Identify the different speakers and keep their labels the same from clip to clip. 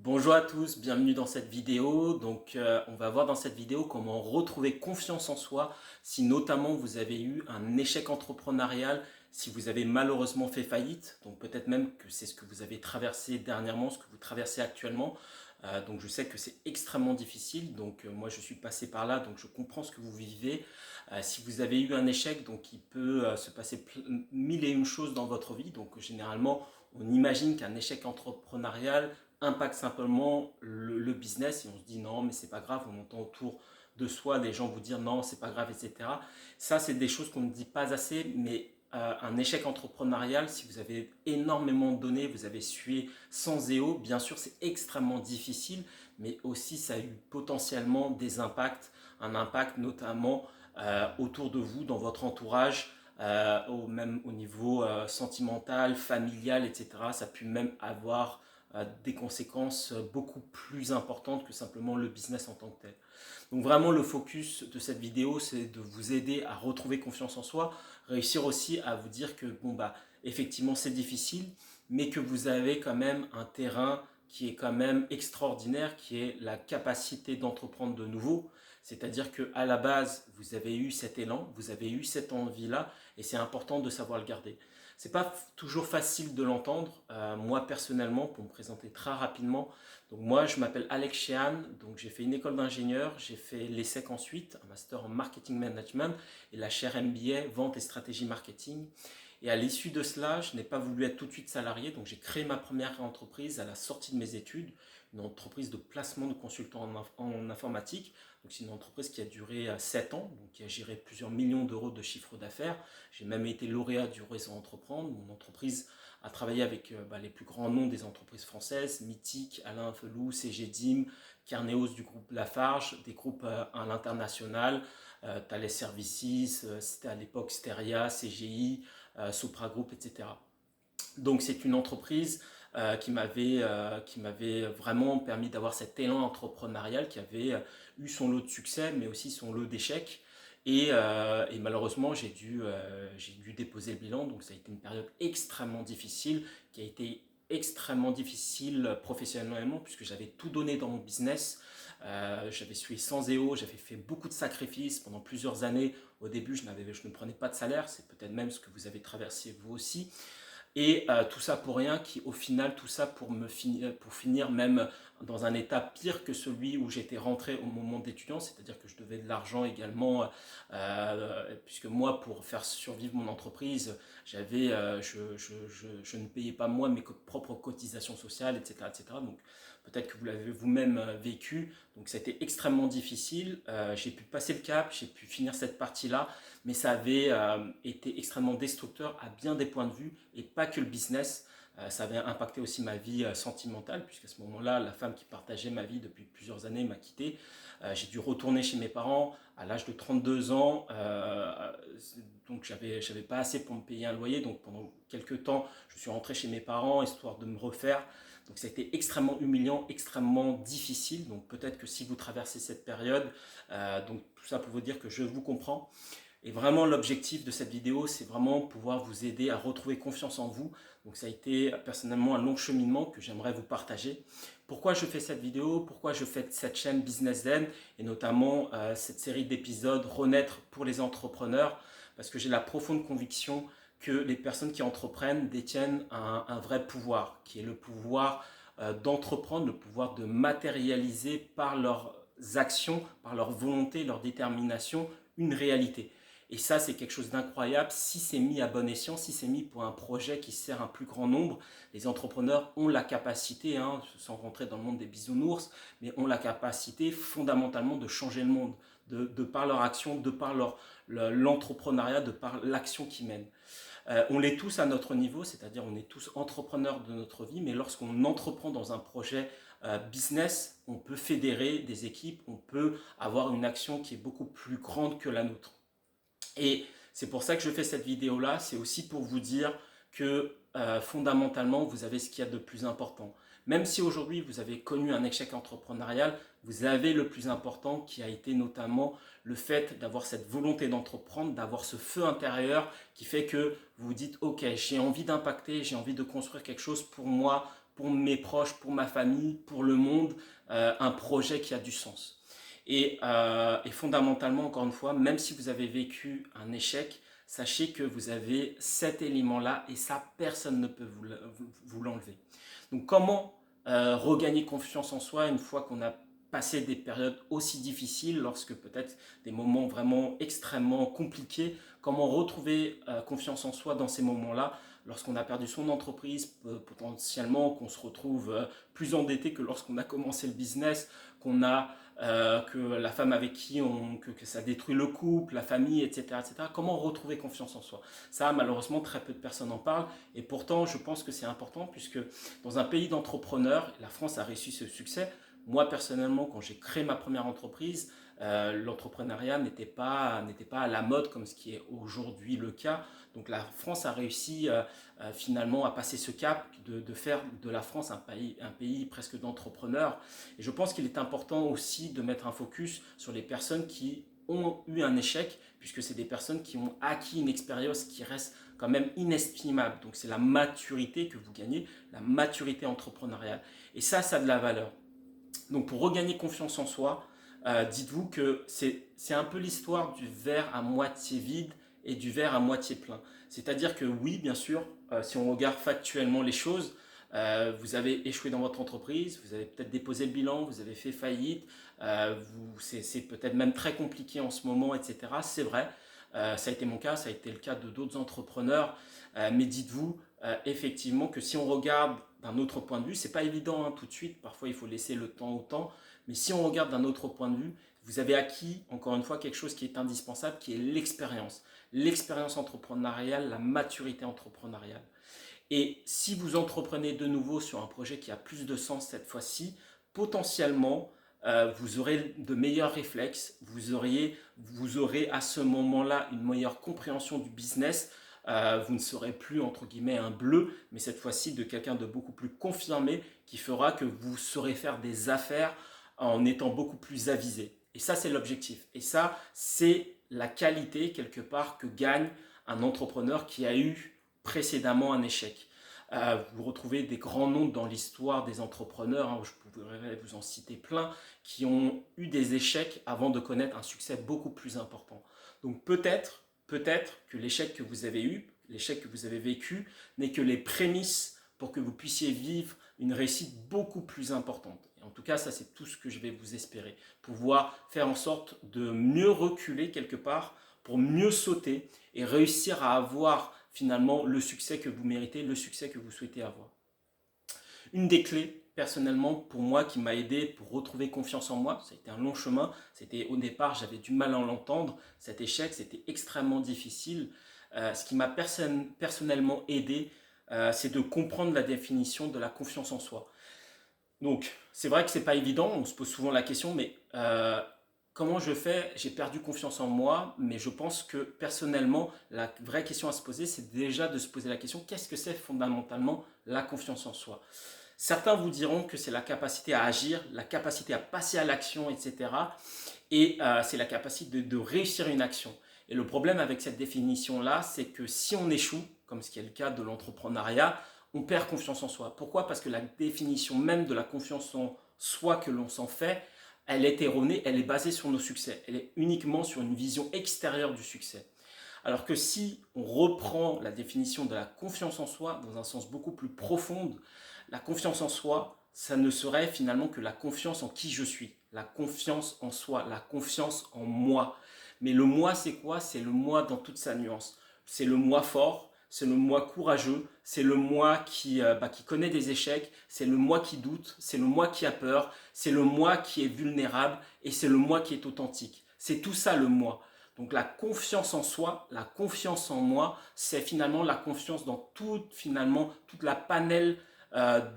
Speaker 1: Bonjour à tous, bienvenue dans cette vidéo. On va voir dans cette vidéo comment retrouver confiance en soi si notamment vous avez eu un échec entrepreneurial, si vous avez malheureusement fait faillite. Donc peut-être même que c'est ce que vous avez traversé dernièrement, ce que vous traversez actuellement. Donc je sais que c'est extrêmement difficile. Moi je suis passé par là, donc je comprends ce que vous vivez. Si vous avez eu un échec, donc il peut se passer mille et une choses dans votre vie. Donc généralement on imagine qu'un échec entrepreneurial impacte simplement le business et on se dit non mais c'est pas grave, on entend autour de soi des gens vous dire non c'est pas grave, etc. Ça c'est des choses qu'on ne dit pas assez, mais un échec entrepreneurial, si vous avez énormément donné, vous avez sué sans EO, bien sûr c'est extrêmement difficile, mais aussi ça a eu potentiellement des impacts, un impact notamment autour de vous, dans votre entourage, même au niveau sentimental, familial, etc. Ça a pu même avoir des conséquences beaucoup plus importantes que simplement le business en tant que tel. Donc vraiment le focus de cette vidéo, c'est de vous aider à retrouver confiance en soi, réussir aussi à vous dire que bon bah effectivement c'est difficile, mais que vous avez quand même un terrain qui est quand même extraordinaire, qui est la capacité d'entreprendre de nouveau. C'est-à-dire que à la base, vous avez eu cet élan, vous avez eu cette envie-là, et c'est important de savoir le garder. C'est pas toujours facile de l'entendre. Moi personnellement, pour me présenter très rapidement, donc moi je m'appelle Alex Shehan, donc j'ai fait une école d'ingénieur, j'ai fait l'ESSEC ensuite, un master en marketing management et la chaire MBA vente et stratégie marketing. Et à l'issue de cela, je n'ai pas voulu être tout de suite salarié, donc j'ai créé ma première entreprise à la sortie de mes études, une entreprise de placement de consultants en informatique. Donc c'est une entreprise qui a duré 7 ans, donc qui a géré plusieurs millions d'euros de chiffre d'affaires. J'ai même été lauréat du réseau Entreprendre. Mon entreprise a travaillé avec les plus grands noms des entreprises françaises, Mythique, Alain Felou, CGDIM, Carneos du groupe Lafarge, des groupes à l'international, Thales Services, c'était à l'époque Steria, CGI, Sopra Group, etc. Donc c'est une entreprise qui m'avait vraiment permis d'avoir cet élan entrepreneurial, qui avait eu son lot de succès, mais aussi son lot d'échecs. Et malheureusement, j'ai dû déposer le bilan, donc ça a été une période extrêmement difficile, qui a été extrêmement difficile professionnellement, puisque j'avais tout donné dans mon business. J'avais suivi sans EO, j'avais fait beaucoup de sacrifices pendant plusieurs années. Au début, je ne prenais pas de salaire, c'est peut-être même ce que vous avez traversé vous aussi. Et tout ça pour rien, qui au final, tout ça pour finir même dans un état pire que celui où j'étais rentré au moment d'étudiant, c'est-à-dire que je devais de l'argent également, puisque moi, pour faire survivre mon entreprise, je ne payais pas moi mes propres cotisations sociales, etc., etc. Donc peut-être que vous l'avez vous-même vécu, donc ça a été extrêmement difficile. J'ai pu passer le cap, j'ai pu finir cette partie-là, mais ça avait été extrêmement destructeur à bien des points de vue, et pas que le business. Ça avait impacté aussi ma vie sentimentale, puisqu'à ce moment-là, la femme qui partageait ma vie depuis plusieurs années m'a quitté. J'ai dû retourner chez mes parents à l'âge de 32 ans, donc j'avais pas assez pour me payer un loyer, donc pendant quelques temps, je suis rentré chez mes parents, histoire de me refaire. Donc ça a été extrêmement humiliant, extrêmement difficile, donc peut-être que si vous traversez cette période, donc tout ça pour vous dire que je vous comprends. Et vraiment, l'objectif de cette vidéo, c'est vraiment pouvoir vous aider à retrouver confiance en vous. Donc ça a été personnellement un long cheminement que j'aimerais vous partager. Pourquoi je fais cette vidéo? Pourquoi je fais cette chaîne Business Zen et notamment cette série d'épisodes Renaître pour les entrepreneurs? Parce que j'ai la profonde conviction que les personnes qui entreprennent détiennent un vrai pouvoir, qui est le pouvoir d'entreprendre, le pouvoir de matérialiser par leurs actions, par leur volonté, leur détermination, une réalité. Et ça, c'est quelque chose d'incroyable. Si c'est mis à bon escient, si c'est mis pour un projet qui sert un plus grand nombre, les entrepreneurs ont la capacité, sans rentrer dans le monde des bisounours, mais ont la capacité fondamentalement de changer le monde, de par leur action, de par l'entrepreneuriat, de par l'action qu'ils mènent. On l'est tous à notre niveau, c'est-à-dire on est tous entrepreneurs de notre vie, mais lorsqu'on entreprend dans un projet business, on peut fédérer des équipes, on peut avoir une action qui est beaucoup plus grande que la nôtre. Et c'est pour ça que je fais cette vidéo-là, c'est aussi pour vous dire que fondamentalement, vous avez ce qu'il y a de plus important. Même si aujourd'hui, vous avez connu un échec entrepreneurial, vous avez le plus important qui a été notamment le fait d'avoir cette volonté d'entreprendre, d'avoir ce feu intérieur qui fait que vous vous dites « Ok, j'ai envie d'impacter, j'ai envie de construire quelque chose pour moi, pour mes proches, pour ma famille, pour le monde, un projet qui a du sens. Et fondamentalement, encore une fois, même si vous avez vécu un échec, sachez que vous avez cet élément-là et ça, personne ne peut vous l'enlever. Donc comment regagner confiance en soi une fois qu'on a passé des périodes aussi difficiles, lorsque peut-être des moments vraiment extrêmement compliqués, comment retrouver confiance en soi dans ces moments-là, lorsqu'on a perdu son entreprise, potentiellement qu'on se retrouve plus endetté que lorsqu'on a commencé le business, qu'on a que la femme avec qui que ça détruit le couple, la famille, etc., etc. Comment retrouver confiance en soi? Ça, malheureusement, très peu de personnes en parlent. Et pourtant, je pense que c'est important puisque dans un pays d'entrepreneurs, la France a réussi ce succès. Moi, personnellement, quand j'ai créé ma première entreprise, l'entrepreneuriat n'était pas à la mode comme ce qui est aujourd'hui le cas. Donc la France a réussi finalement à passer ce cap de faire de la France un pays presque d'entrepreneurs. Et je pense qu'il est important aussi de mettre un focus sur les personnes qui ont eu un échec, puisque c'est des personnes qui ont acquis une expérience qui reste quand même inestimable. Donc c'est la maturité que vous gagnez, la maturité entrepreneuriale. Et ça a de la valeur. Donc pour regagner confiance en soi, dites-vous que c'est un peu l'histoire du verre à moitié vide et du verre à moitié plein. C'est-à-dire que oui, bien sûr, si on regarde factuellement les choses, vous avez échoué dans votre entreprise, vous avez peut-être déposé le bilan, vous avez fait faillite, c'est peut-être même très compliqué en ce moment, etc. C'est vrai, ça a été mon cas, ça a été le cas de d'autres entrepreneurs, mais dites-vous effectivement que si on regarde d'un autre point de vue, c'est pas évident hein, tout de suite, parfois il faut laisser le temps au temps, mais si on regarde d'un autre point de vue, vous avez acquis encore une fois quelque chose qui est indispensable, qui est l'expérience entrepreneuriale, la maturité entrepreneuriale. Et si vous entreprenez de nouveau sur un projet qui a plus de sens cette fois-ci, potentiellement, vous aurez de meilleurs réflexes, vous aurez à ce moment-là une meilleure compréhension du business. Vous ne serez plus entre guillemets un bleu, mais cette fois-ci de quelqu'un de beaucoup plus confirmé qui fera que vous saurez faire des affaires en étant beaucoup plus avisé. Et ça, c'est l'objectif. Et ça, c'est la qualité quelque part que gagne un entrepreneur qui a eu précédemment un échec. Vous retrouvez des grands noms dans l'histoire des entrepreneurs, hein, je pourrais vous en citer plein, qui ont eu des échecs avant de connaître un succès beaucoup plus important. Donc peut-être que l'échec que vous avez eu, l'échec que vous avez vécu, n'est que les prémices pour que vous puissiez vivre une réussite beaucoup plus importante. Et en tout cas, ça c'est tout ce que je vais vous espérer. Pouvoir faire en sorte de mieux reculer quelque part, pour mieux sauter et réussir à avoir finalement le succès que vous méritez, le succès que vous souhaitez avoir. Une des clés, personnellement, pour moi, qui m'a aidé pour retrouver confiance en moi, ça a été un long chemin, c'était au départ, j'avais du mal à l'entendre, cet échec, c'était extrêmement difficile. Ce qui m'a personnellement aidé, c'est de comprendre la définition de la confiance en soi. Donc, c'est vrai que c'est pas évident, on se pose souvent la question, mais comment je fais? J'ai perdu confiance en moi, mais je pense que personnellement, la vraie question à se poser, c'est déjà de se poser la question, qu'est-ce que c'est fondamentalement la confiance en soi? Certains vous diront que c'est la capacité à agir, la capacité à passer à l'action, etc. Et c'est la capacité de réussir une action. Et le problème avec cette définition-là, c'est que si on échoue, comme ce qui est le cas de l'entrepreneuriat, on perd confiance en soi. Pourquoi? Parce que la définition même de la confiance en soi que l'on s'en fait, elle est erronée, elle est basée sur nos succès. Elle est uniquement sur une vision extérieure du succès. Alors que si on reprend la définition de la confiance en soi dans un sens beaucoup plus profond, la confiance en soi, ça ne serait finalement que la confiance en qui je suis, la confiance en soi, la confiance en moi. Mais le moi, c'est quoi? C'est le moi dans toute sa nuance. C'est le moi fort, c'est le moi courageux, c'est le moi qui connaît des échecs, c'est le moi qui doute, c'est le moi qui a peur, c'est le moi qui est vulnérable et c'est le moi qui est authentique. C'est tout ça le moi. Donc la confiance en soi, la confiance en moi, c'est finalement la confiance dans toute la panel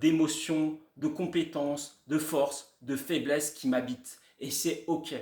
Speaker 1: d'émotions, de compétences, de forces, de faiblesses qui m'habitent. Et c'est ok.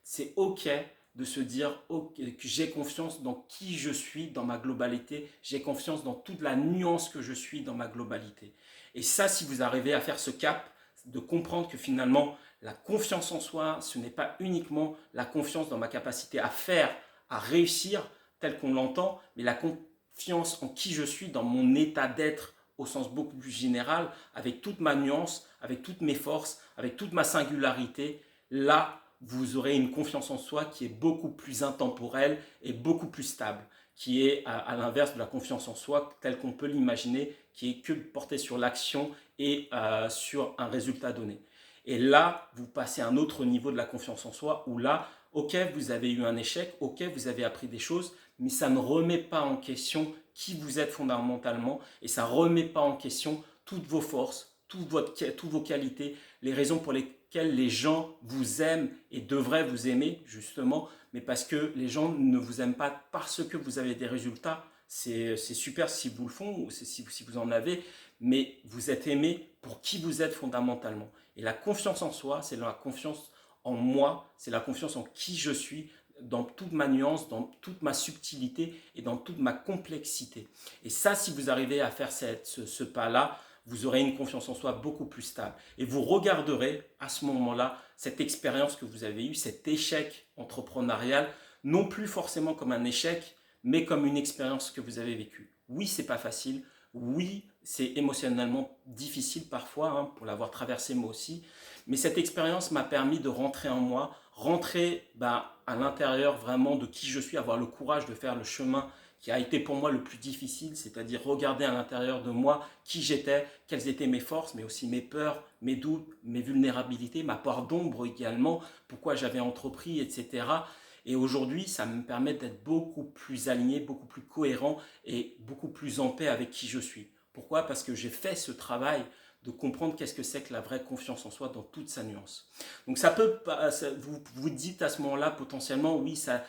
Speaker 1: C'est ok de se dire okay, que j'ai confiance dans qui je suis dans ma globalité, j'ai confiance dans toute la nuance que je suis dans ma globalité. Et ça, si vous arrivez à faire ce cap, de comprendre que finalement, la confiance en soi, ce n'est pas uniquement la confiance dans ma capacité à faire, à réussir tel qu'on l'entend, mais la confiance en qui je suis, dans mon état d'être au sens beaucoup plus général, avec toute ma nuance, avec toutes mes forces, avec toute ma singularité, là, vous aurez une confiance en soi qui est beaucoup plus intemporelle et beaucoup plus stable, qui est à l'inverse de la confiance en soi telle qu'on peut l'imaginer, qui est que portée sur l'action et sur un résultat donné. Et là, vous passez à un autre niveau de la confiance en soi où là, ok, vous avez eu un échec, ok, vous avez appris des choses, mais ça ne remet pas en question qui vous êtes fondamentalement et ça ne remet pas en question toutes vos forces, toutes vos qualités, les raisons pour lesquelles les gens vous aiment et devraient vous aimer justement, mais parce que les gens ne vous aiment pas parce que vous avez des résultats. C'est super si vous le font ou si vous en avez, mais vous êtes aimé pour qui vous êtes fondamentalement. Et la confiance en soi, c'est la confiance en moi, c'est la confiance en qui je suis, dans toute ma nuance, dans toute ma subtilité et dans toute ma complexité. Et ça, si vous arrivez à faire ce pas-là, vous aurez une confiance en soi beaucoup plus stable. Et vous regarderez à ce moment-là cette expérience que vous avez eue, cet échec entrepreneurial, non plus forcément comme un échec, mais comme une expérience que vous avez vécue. Oui, c'est pas facile. Oui, c'est émotionnellement difficile parfois, hein, pour l'avoir traversé moi aussi. Mais cette expérience m'a permis de rentrer en moi, rentrer à l'intérieur vraiment de qui je suis, avoir le courage de faire le chemin qui a été pour moi le plus difficile, c'est-à-dire regarder à l'intérieur de moi qui j'étais, quelles étaient mes forces, mais aussi mes peurs, mes doutes, mes vulnérabilités, ma part d'ombre également, pourquoi j'avais entrepris, etc. Et aujourd'hui, ça me permet d'être beaucoup plus aligné, beaucoup plus cohérent et beaucoup plus en paix avec qui je suis. Pourquoi? Parce que j'ai fait ce travail de comprendre qu'est-ce que c'est que la vraie confiance en soi dans toute sa nuance. Donc vous vous dites à ce moment-là potentiellement, oui, ça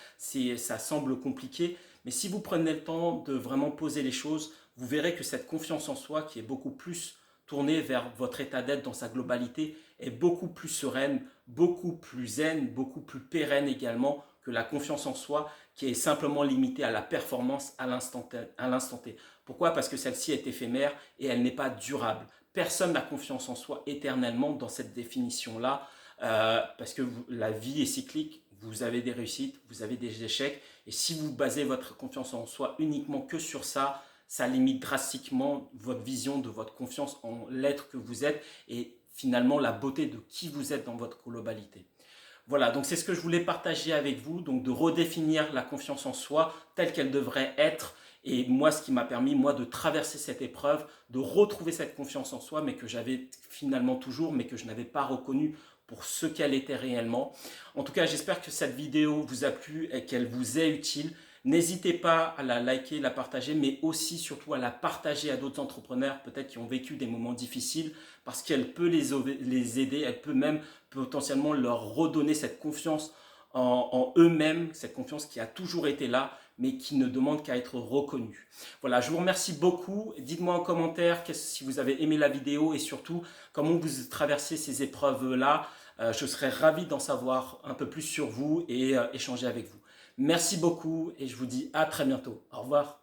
Speaker 1: semble compliqué, mais si vous prenez le temps de vraiment poser les choses, vous verrez que cette confiance en soi qui est beaucoup plus tournée vers votre état d'être dans sa globalité est beaucoup plus sereine, beaucoup plus zen, beaucoup plus pérenne également que la confiance en soi qui est simplement limitée à la performance à l'instant T. Pourquoi? Parce que celle-ci est éphémère et elle n'est pas durable. Personne n'a confiance en soi éternellement dans cette définition-là, parce que la vie est cyclique, vous avez des réussites, vous avez des échecs, et si vous basez votre confiance en soi uniquement que sur ça, ça limite drastiquement votre vision de votre confiance en l'être que vous êtes, et finalement la beauté de qui vous êtes dans votre globalité. Voilà, donc c'est ce que je voulais partager avec vous, donc de redéfinir la confiance en soi telle qu'elle devrait être. Et moi, ce qui m'a permis, moi, de traverser cette épreuve, de retrouver cette confiance en soi, mais que j'avais finalement toujours, mais que je n'avais pas reconnu pour ce qu'elle était réellement. En tout cas, j'espère que cette vidéo vous a plu et qu'elle vous est utile. N'hésitez pas à la liker, la partager, mais aussi surtout à la partager à d'autres entrepreneurs, peut-être qui ont vécu des moments difficiles, parce qu'elle peut les aider, elle peut même potentiellement leur redonner cette confiance en eux-mêmes, cette confiance qui a toujours été là, mais qui ne demande qu'à être reconnue. Voilà, je vous remercie beaucoup. Dites-moi en commentaire si vous avez aimé la vidéo et surtout comment vous traversez ces épreuves-là. Je serais ravi d'en savoir un peu plus sur vous et échanger avec vous. Merci beaucoup et je vous dis à très bientôt. Au revoir.